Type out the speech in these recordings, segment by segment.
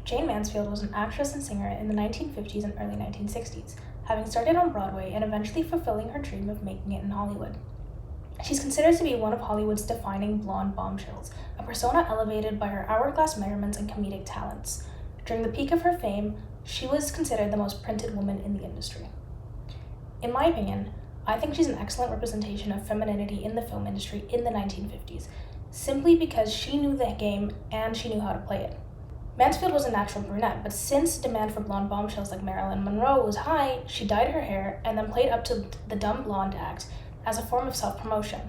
Jayne Mansfield was an actress and singer in the 1950s and early 1960s, having started on Broadway and eventually fulfilling her dream of making it in Hollywood. She's considered to be one of Hollywood's defining blonde bombshells, a persona elevated by her hourglass measurements and comedic talents. During the peak of her fame, she was considered the most printed woman in the industry. In my opinion, I think she's an excellent representation of femininity in the film industry in the 1950s, simply because she knew the game and she knew how to play it. Mansfield was a natural brunette, but since demand for blonde bombshells like Marilyn Monroe was high, she dyed her hair and then played up to the dumb blonde act as a form of self-promotion.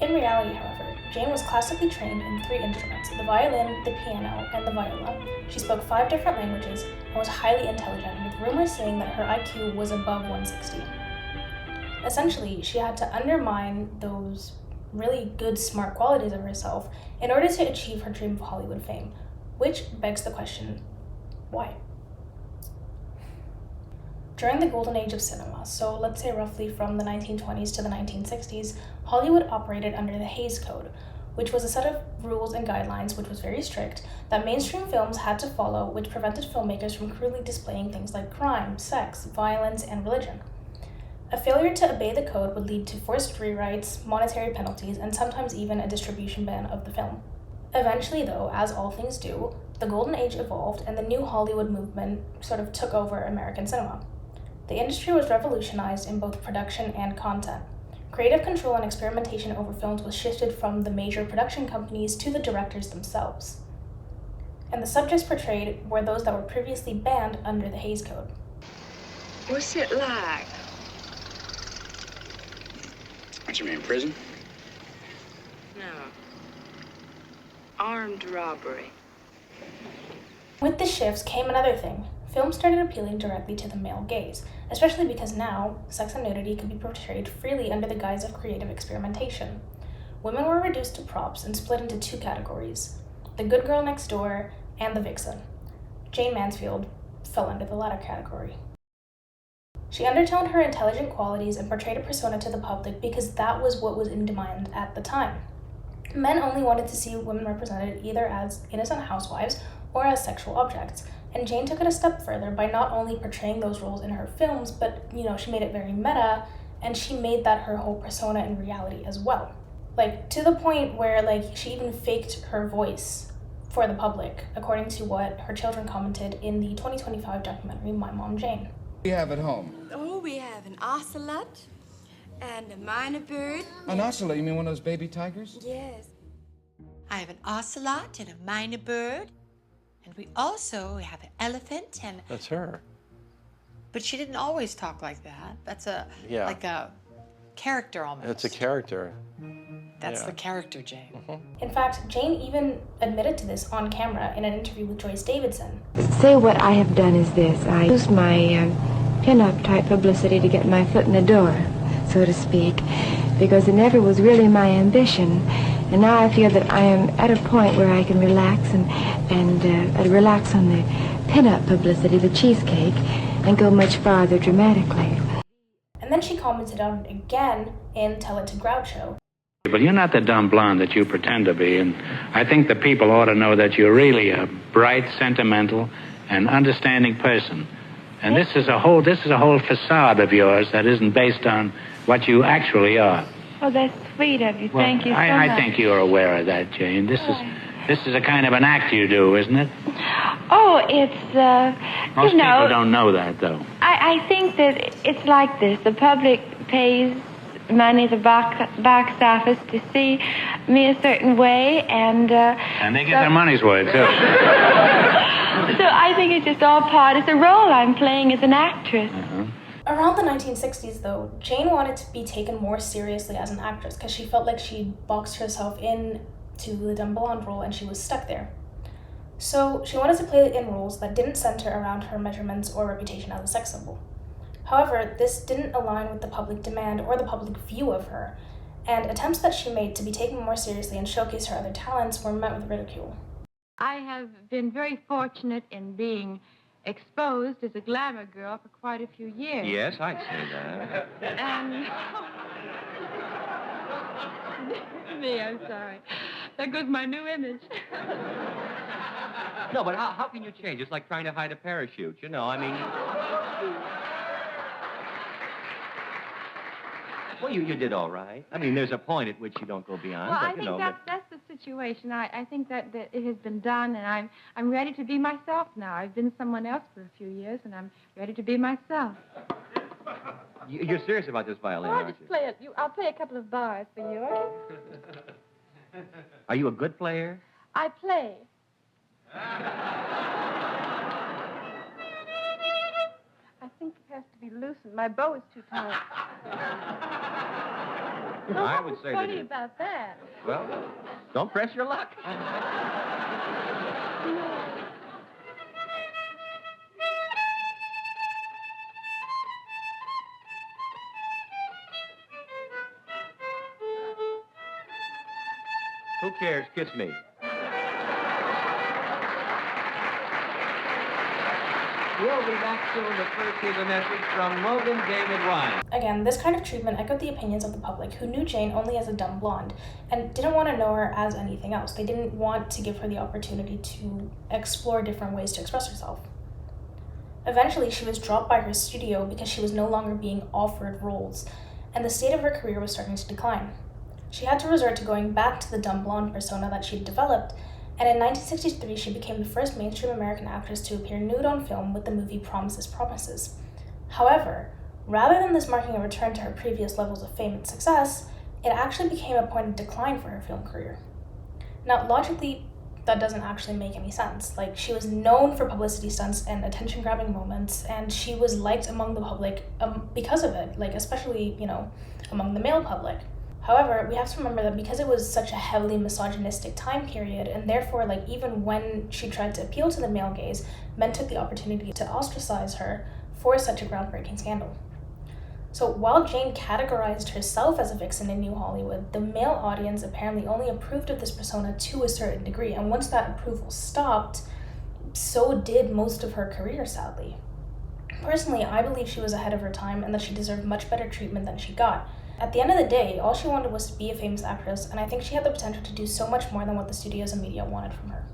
In reality, however, Jayne was classically trained in 3 instruments: the violin, the piano, and the viola. She spoke 5 different languages and was highly intelligent, with rumors saying that her IQ was above 160. Essentially, she had to undermine those really good, smart qualities of herself in order to achieve her dream of Hollywood fame, which begs the question, why? During the golden age of cinema, so let's say roughly from the 1920s to the 1960s, Hollywood operated under the Hays Code, which was a set of rules and guidelines which was very strict that mainstream films had to follow, which prevented filmmakers from cruelly displaying things like crime, sex, violence, and religion. A failure to obey the code would lead to forced rewrites, monetary penalties, and sometimes even a distribution ban of the film. Eventually, though, as all things do, the golden age evolved and the new Hollywood movement sort of took over American cinema. The industry was revolutionized in both production and content. Creative control and experimentation over films was shifted from the major production companies to the directors themselves. And the subjects portrayed were those that were previously banned under the Hays Code. What's it like? What you mean, prison? No. Armed robbery. With the shifts came another thing. Films started appealing directly to the male gaze, especially because now sex and nudity could be portrayed freely under the guise of creative experimentation. Women were reduced to props and split into 2 categories: the good girl next door and the vixen. Jayne Mansfield fell under the latter category. She undertoned her intelligent qualities and portrayed a persona to the public because that was what was in demand at the time. Men only wanted to see women represented either as innocent housewives or as sexual objects, and Jayne took it a step further by not only portraying those roles in her films, but she made it very meta, and she made that her whole persona in reality as well. To the point where she even faked her voice for the public, according to what her children commented in the 2025 documentary My Mom Jane. What do you have at home? Oh, we have an ocelot and a minor bird. An ocelot? You mean one of those baby tigers? Yes. I have an ocelot and a minor bird. And we also have an elephant and... That's her. But she didn't always talk like that. That's like a character almost. It's a character. That's the character, Jayne. Mm-hmm. In fact, Jayne even admitted to this on camera in an interview with Joyce Davidson. Say what I have done is this. I use my pin-up type publicity to get my foot in the door, so to speak, because it never was really my ambition. And now I feel that I am at a point where I can relax and relax on the pin-up publicity, the cheesecake, and go much farther dramatically. And then she commented on it again in Tell It to Groucho. But you're not the dumb blonde that you pretend to be, and I think the people ought to know that you're really a bright, sentimental, and understanding person. And this is a whole facade of yours that isn't based on what you actually are. Oh, that's sweet of you. Thank you so much. I think you're aware of that, Jayne. This is a kind of an act you do, isn't it? Oh, it's, Most people don't know that, though. I think that it's like this. The public pays money, the box office, to see me a certain way, and they get their money's worth, too. So I think it's just all it's a role I'm playing as an actress. Around the 1960s, though, Jayne wanted to be taken more seriously as an actress because she felt like she'd boxed herself into the dumb blonde role and she was stuck there. So she wanted to play in roles that didn't center around her measurements or reputation as a sex symbol. However, this didn't align with the public demand or the public view of her, and attempts that she made to be taken more seriously and showcase her other talents were met with ridicule. I have been very fortunate in being exposed as a glamour girl for quite a few years. Yes, I'd say that. Me, I'm sorry. There goes my new image. No, but how can you change? It's like trying to hide a parachute, you know. I mean... Well, you did all right. I mean, there's a point at which you don't go beyond. Well, but, I think that's the situation. I think that it has been done, and I'm ready to be myself now. I've been someone else for a few years, and I'm ready to be myself. You're serious about this violin, Well, I'll aren't just play it. I'll play a couple of bars for you, okay? Are you a good player? I play. I think it has to be loosened. My bow is too tight. I would say that funny about that? Well, don't press your luck. Who cares? Kiss me. We'll be back soon, but first here's a message from Logan David Ryan. Again, this kind of treatment echoed the opinions of the public, who knew Jayne only as a dumb blonde and didn't want to know her as anything else. They didn't want to give her the opportunity to explore different ways to express herself. Eventually, she was dropped by her studio because she was no longer being offered roles, and the state of her career was starting to decline. She had to resort to going back to the dumb blonde persona that she'd developed, and in 1963 she became the first mainstream American actress to appear nude on film with the movie Promises, Promises. However, rather than this marking a return to her previous levels of fame and success, it actually became a point of decline for her film career. Now, logically, that doesn't actually make any sense. Like, she was known for publicity stunts and attention-grabbing moments, and she was liked among the public because of it, like, especially, among the male public. However, we have to remember that because it was such a heavily misogynistic time period, and therefore, even when she tried to appeal to the male gaze, men took the opportunity to ostracize her for such a groundbreaking scandal. So while Jayne categorized herself as a vixen in New Hollywood, the male audience apparently only approved of this persona to a certain degree, and once that approval stopped, so did most of her career, sadly. Personally, I believe she was ahead of her time and that she deserved much better treatment than she got. At the end of the day, all she wanted was to be a famous actress, and I think she had the potential to do so much more than what the studios and media wanted from her.